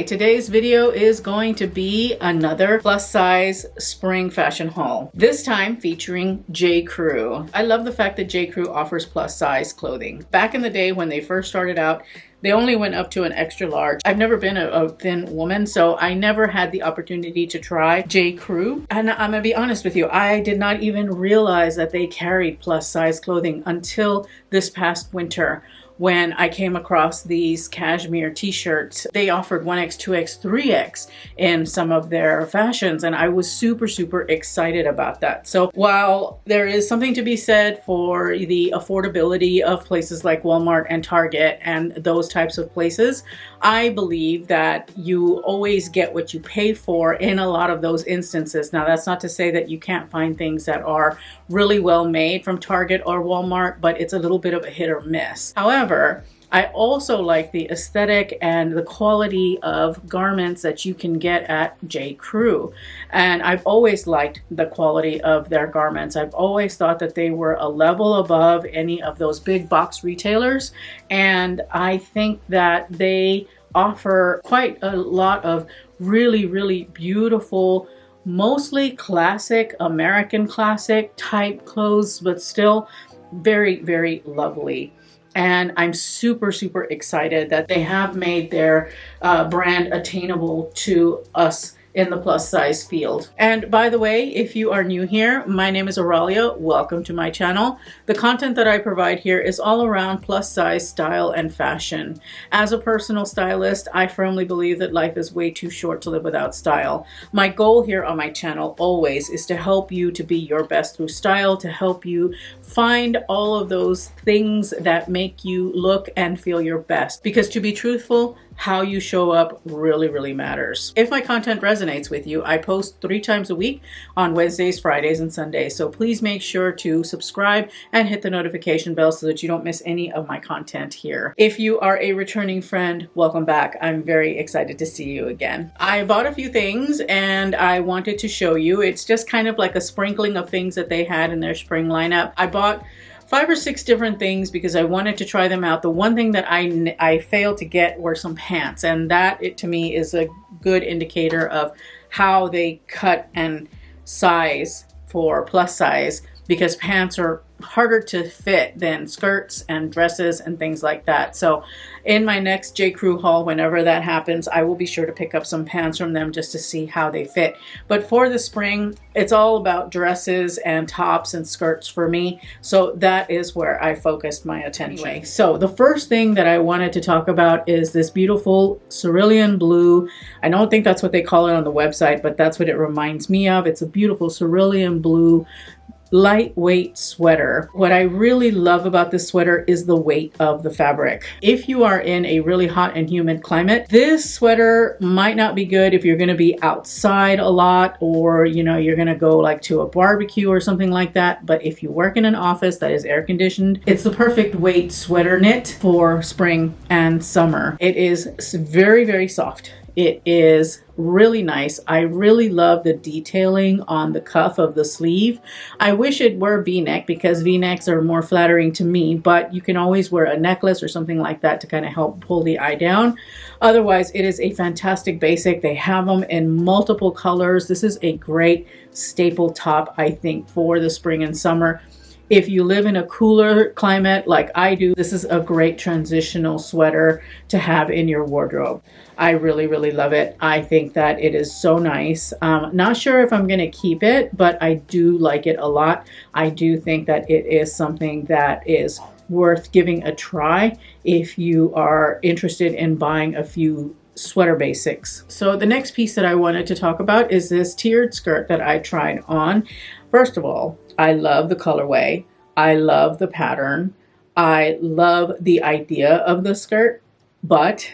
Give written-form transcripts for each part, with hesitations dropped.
Today's video is going to be another plus size spring fashion haul. This time featuring j.crew. I love the fact that j.crew offers plus size clothing. Back in the day when they first started out, they only went up to an extra large. I've never been a thin woman, so I never had the opportunity to try j.crew. And I'm gonna be honest with you, I did not even realize that they carried plus size clothing until this past winter, when I came across these cashmere t-shirts. They offered 1X, 2X, 3X in some of their fashions, and I was super excited about that. So while there is something to be said for the affordability of places like Walmart and Target and those types of places, I believe that you always get what you pay for in a lot of those instances. Now, that's not to say that you can't find things that are really well made from Target or Walmart, but it's a little bit of a hit or miss. However, I also like the aesthetic and the quality of garments that you can get at j.crew. And I've always liked the quality of their garments. I've always thought that they were a level above any of those big box retailers. And I think that they offer quite a lot of really beautiful, mostly classic, American classic type clothes, but still very lovely. And I'm super excited that they have made their brand attainable to us in the plus size field. And by the way, if you are new here, my name is Aurelia. Welcome to my channel. The content that I provide here is all around plus size style and fashion. As a personal stylist, I firmly believe that life is way too short to live without style. My goal here on my channel always is to help you to be your best through style, to help you find all of those things that make you look and feel your best. Because to be truthful, how you show up really matters. If my content resonates with you, I post 3 times a week on Wednesdays, Fridays, and Sundays. So please make sure to subscribe and hit the notification bell so that you don't miss any of my content here. If you are a returning friend, welcome back. I'm very excited to see you again. I bought a few things and I wanted to show you. It's just kind of like a sprinkling of things that they had in their spring lineup. I bought 5 or 6 different things because I wanted to try them out. The one thing that I failed to get were some pants, and that to me is a good indicator of how they cut and size for plus size, because pants are harder to fit than skirts and dresses and things like that. So in my next j.crew haul, whenever that happens, I will be sure to pick up some pants from them just to see how they fit. But for the spring, it's all about dresses and tops and skirts for me. So that is where I focused my attention. Anyway, so the first thing that I wanted to talk about is this beautiful cerulean blue. I don't think that's what they call it on the website, but that's what it reminds me of. It's a beautiful cerulean blue lightweight sweater. What I really love about this sweater is the weight of the fabric. If you are in a really hot and humid climate, this sweater might not be good if you're going to be outside a lot, or you're going to go like to a barbecue or something like that. But if you work in an office that is air conditioned, it's the perfect weight sweater knit for spring and summer. It is very soft. It is really nice. I really love the detailing on the cuff of the sleeve. I wish it were V-neck because V-necks are more flattering to me, but you can always wear a necklace or something like that to kind of help pull the eye down. Otherwise, it is a fantastic basic. They have them in multiple colors. This is a great staple top, I think, for the spring and summer. If you live in a cooler climate like I do, this is a great transitional sweater to have in your wardrobe. I really love it. I think that it is so nice. Not sure if I'm going to keep it, but I do like it a lot. I do think that it is something that is worth giving a try if you are interested in buying a few sweater basics. So the next piece that I wanted to talk about is this tiered skirt that I tried on. First of all, I love the colorway. I love the pattern. I love the idea of the skirt, but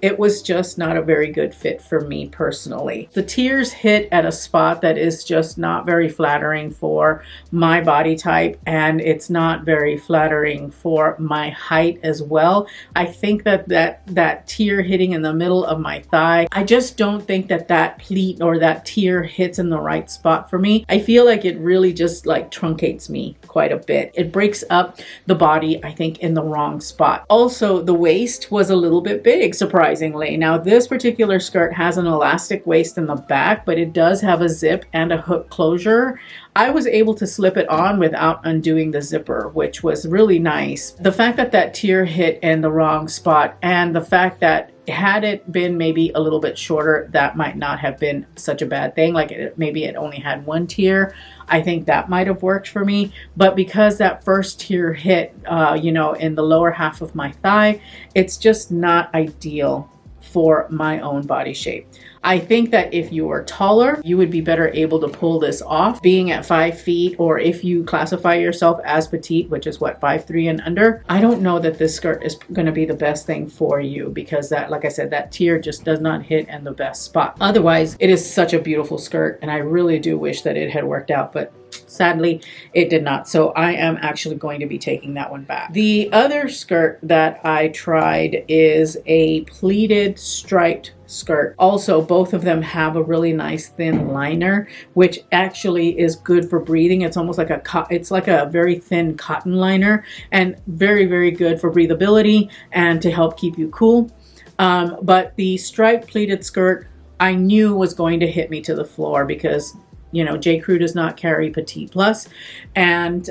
it was just not a very good fit for me personally. The tiers hit at a spot that is just not very flattering for my body type, and it's not very flattering for my height as well. I think that tier hitting in the middle of my thigh, I just don't think that pleat or that tier hits in the right spot for me. I feel like it really just like truncates me, quite quite a bit. It breaks up the body, I think, in the wrong spot. Also, the waist was a little bit big, surprisingly. Now, this particular skirt has an elastic waist in the back, but it does have a zip and a hook closure. I was able to slip it on without undoing the zipper, which was really nice. The fact that that tier hit in the wrong spot, and the fact that had it been maybe a little bit shorter, that might not have been such a bad thing. Like maybe it only had one tier. I think that might have worked for me. But because that first tier hit, you know, in the lower half of my thigh, it's just not ideal for my own body shape. I think that if you are taller, you would be better able to pull this off. Being at 5 feet, or if you classify yourself as petite, which is what, 5'3" and under, I don't know that this skirt is going to be the best thing for you, because that, like I said, that tier just does not hit in the best spot. Otherwise, it is such a beautiful skirt, and I really do wish that it had worked out, but sadly, it did not. So I am actually going to be taking that one back. The other skirt that I tried is a pleated striped skirt. Also, both of them have a really nice thin liner, which actually is good for breathing. It's almost like it's like a very thin cotton liner, and very, very good for breathability and to help keep you cool. But the striped pleated skirt, I knew was going to hit me to the floor, because you know, j.crew does not carry petite plus, and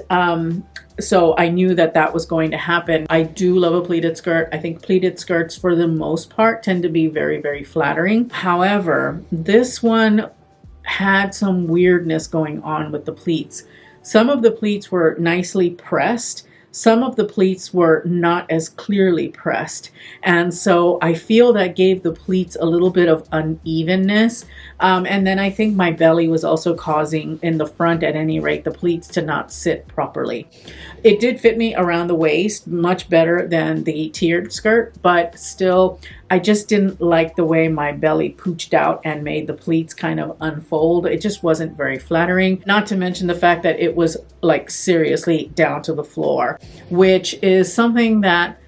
so I knew that that was going to happen. I do love a pleated skirt. I think pleated skirts, for the most part, tend to be very, very flattering. However, this one had some weirdness going on with the pleats. Some of the pleats were nicely pressed. Some of the pleats were not as clearly pressed. And so I feel that gave the pleats a little bit of unevenness. And then I think my belly was also causing, in the front at any rate, the pleats to not sit properly. It did fit me around the waist much better than the tiered skirt, but still, I just didn't like the way my belly pooched out and made the pleats kind of unfold. It just wasn't very flattering. Not to mention the fact that it was like seriously down to the floor, which is something that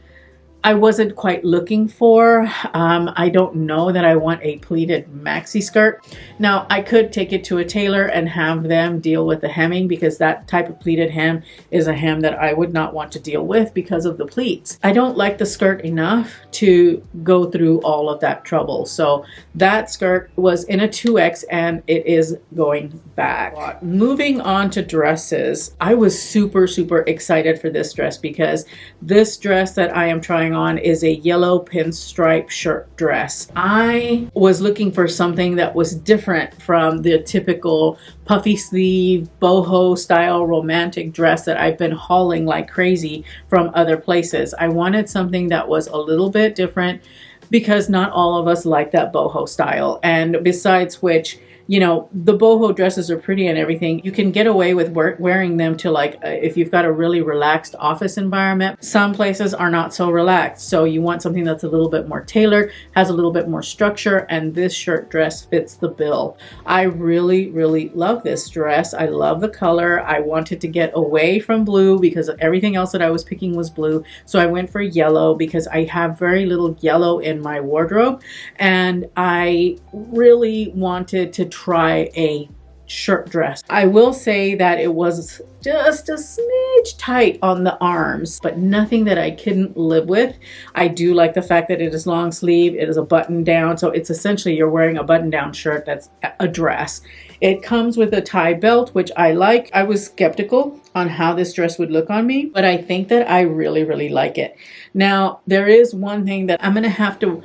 I wasn't quite looking for. I don't know that I want a pleated maxi skirt. Now, I could take it to a tailor and have them deal with the hemming, because that type of pleated hem is a hem that I would not want to deal with because of the pleats. I don't like the skirt enough to go through all of that trouble. So that skirt was in a 2X, and it is going back. Moving on to dresses, I was super, super excited for this dress, because this dress that I am trying on is a yellow pinstripe shirt dress. I was looking for something that was different from the typical puffy sleeve, boho style romantic dress that I've been hauling like crazy from other places. I wanted something that was a little bit different, because not all of us like that boho style. And besides which, you know, the boho dresses are pretty and everything. You can get away with wearing them to, like, if you've got a really relaxed office environment. Some places are not so relaxed. So you want something that's a little bit more tailored, has a little bit more structure, and this shirt dress fits the bill. I really, really love this dress. I love the color. I wanted to get away from blue, because everything else that I was picking was blue. So I went for yellow, because I have very little yellow in my wardrobe, and I really wanted to try a shirt dress. I will say that it was just a smidge tight on the arms, but nothing that I couldn't live with. I do like the fact that it is long sleeve. It is a button down, so it's essentially you're wearing a button down shirt that's a dress. It comes with a tie belt, which I like. I was skeptical on how this dress would look on me, but I think that I really, really like it. Now, there is one thing that I'm gonna have to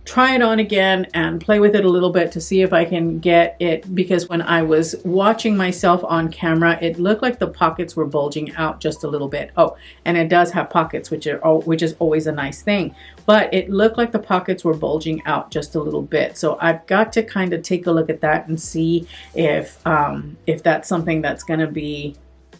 try it on again and play with it a little bit to see if I can get it, because when I was watching myself on camera, it looked like the pockets were bulging out just a little bit. Oh, and it does have pockets, which is always a nice thing, but it looked like the pockets were bulging out just a little bit. So I've got to kind of take a look at that and see if that's something that's going to be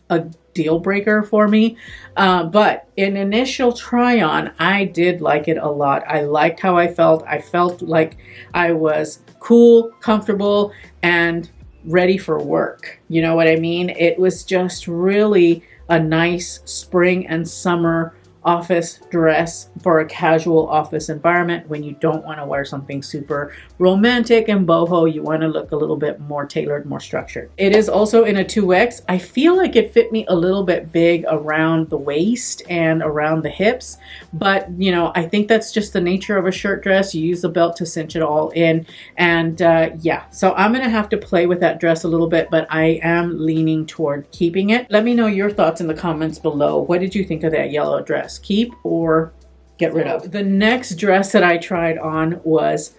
a deal breaker for me. But in initial try on, I did like it a lot. I liked how I felt. I felt like I was cool, comfortable, and ready for work. You know what I mean? It was just really a nice spring and summer office dress for a casual office environment when you don't want to wear something super romantic and boho. You want to look a little bit more tailored, more structured. It is also in a 2X. I feel like it fit me a little bit big around the waist and around the hips, but you know, I think that's just the nature of a shirt dress. You use the belt to cinch it all in, and yeah, so I'm gonna have to play with that dress a little bit, but I am leaning toward keeping it. Let me know your thoughts in the comments below. What did you think of that yellow dress? Keep or get rid of? The next dress that I tried on was,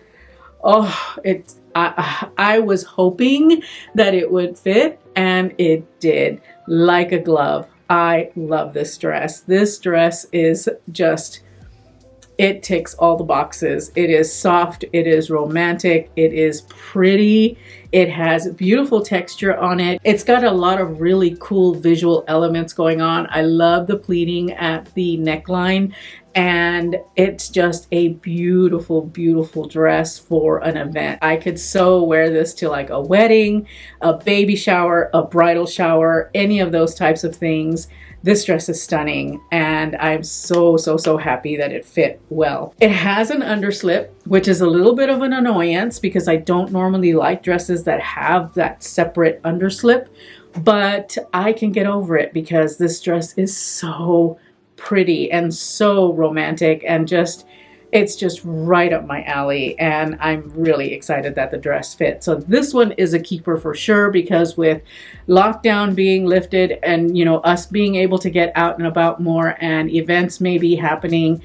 I was hoping that it would fit, and it did, like a glove. I love this dress. This dress is just, it ticks all the boxes. It is soft, it is romantic, it is pretty, it has beautiful texture on it. It's got a lot of really cool visual elements going on. I love the pleating at the neckline, and it's just a beautiful, beautiful dress for an event. I could so wear this to like a wedding, a baby shower, a bridal shower, any of those types of things. This dress is stunning, and I'm so happy that it fit well. It has an underslip, which is a little bit of an annoyance because I don't normally like dresses that have that separate underslip, but I can get over it because this dress is so pretty and so romantic, and just, it's just right up my alley, and I'm really excited that the dress fits. So this one is a keeper for sure, because with lockdown being lifted and, you know, us being able to get out and about more, and events may be happening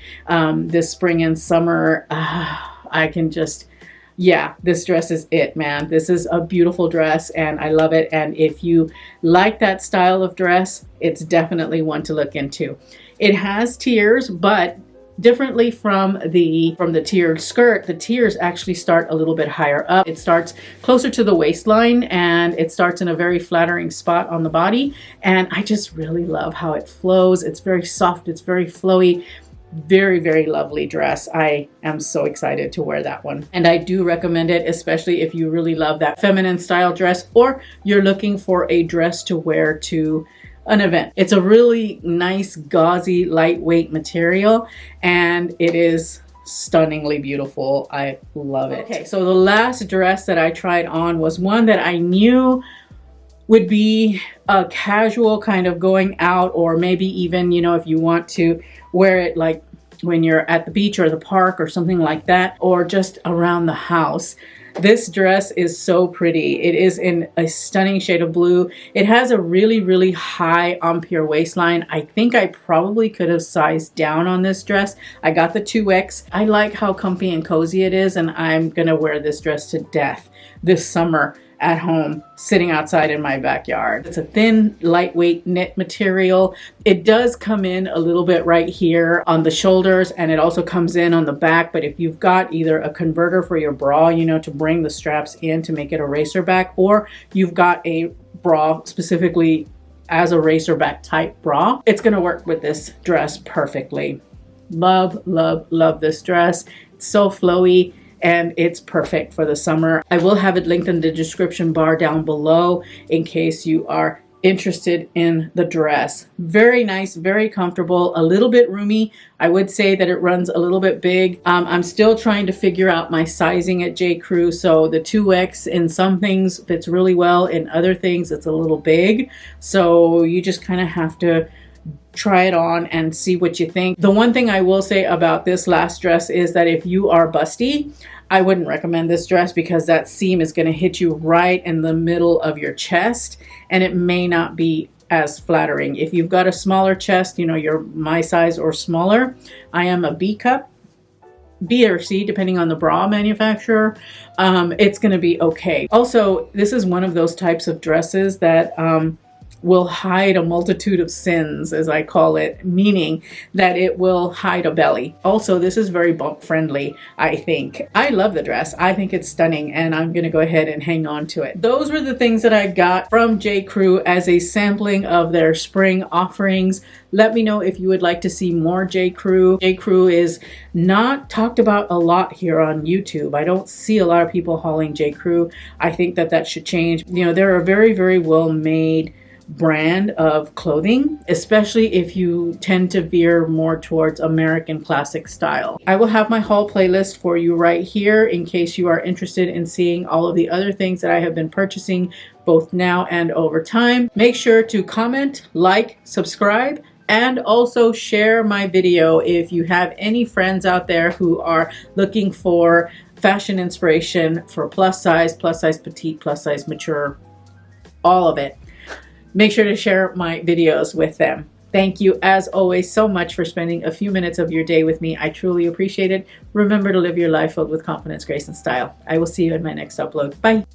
this spring and summer, I can just, yeah, this dress is it, man. This is a beautiful dress, and I love it. And if you like that style of dress, it's definitely one to look into. It has tiers, but differently from the tiered skirt, the tiers actually start a little bit higher up. It starts closer to the waistline, and it starts in a very flattering spot on the body. And I just really love how it flows. It's very soft, it's very flowy. Very, very lovely dress. I am so excited to wear that one. And I do recommend it, especially if you really love that feminine style dress, or you're looking for a dress to wear to an event. It's a really nice, gauzy, lightweight material, and it is stunningly beautiful. I love it. Okay, so the last dress that I tried on was one that I knew would be a casual kind of going out, or maybe even, you know, if you want to wear it like when you're at the beach or the park or something like that, or just around the house. This dress is so pretty. It is in a stunning shade of blue. It has a really, really high ampere waistline. I think I probably could have sized down on this dress. I got the 2X. I like how comfy and cozy it is, and I'm gonna wear this dress to death this summer at home, sitting outside in my backyard. It's a thin, lightweight knit material. It does come in a little bit right here on the shoulders, and it also comes in on the back. But if you've got either a converter for your bra, you know, to bring the straps in to make it a racer back, or you've got a bra specifically as a racer back type bra, it's gonna work with this dress perfectly. Love, love, love this dress. It's so flowy, and it's perfect for the summer. I will have it linked in the description bar down below in case you are interested in the dress. Very nice, very comfortable, a little bit roomy. I would say that it runs a little bit big. I'm still trying to figure out my sizing at j.crew, so the 2X in some things fits really well, in other things it's a little big. So you just kind of have to try it on and see what you think. The one thing I will say about this last dress is that if you are busty, I wouldn't recommend this dress, because that seam is going to hit you right in the middle of your chest, and it may not be as flattering. If you've got a smaller chest, you know, you're my size or smaller. I am a B cup, B or C, depending on the bra manufacturer. It's going to be okay. Also, this is one of those types of dresses that will hide a multitude of sins, as I call it, meaning that it will hide a belly. Also, this is very bump friendly, I think. I love the dress. I think it's stunning, and I'm gonna go ahead and hang on to it. Those were the things that I got from j.crew as a sampling of their spring offerings. Let me know if you would like to see more j.crew. j.crew is not talked about a lot here on YouTube. I don't see a lot of people hauling j.crew. I think that that should change. You know, they're a very, very well made brand of clothing, especially if you tend to veer more towards American classic style. I will have my haul playlist for you right here in case you are interested in seeing all of the other things that I have been purchasing both now and over time. Make sure to comment, like, subscribe, and also share my video if you have any friends out there who are looking for fashion inspiration for plus size petite, plus size mature, all of it. Make sure to share my videos with them. Thank you, as always, so much for spending a few minutes of your day with me. I truly appreciate it. Remember to live your life filled with confidence, grace, and style. I will see you in my next upload. Bye.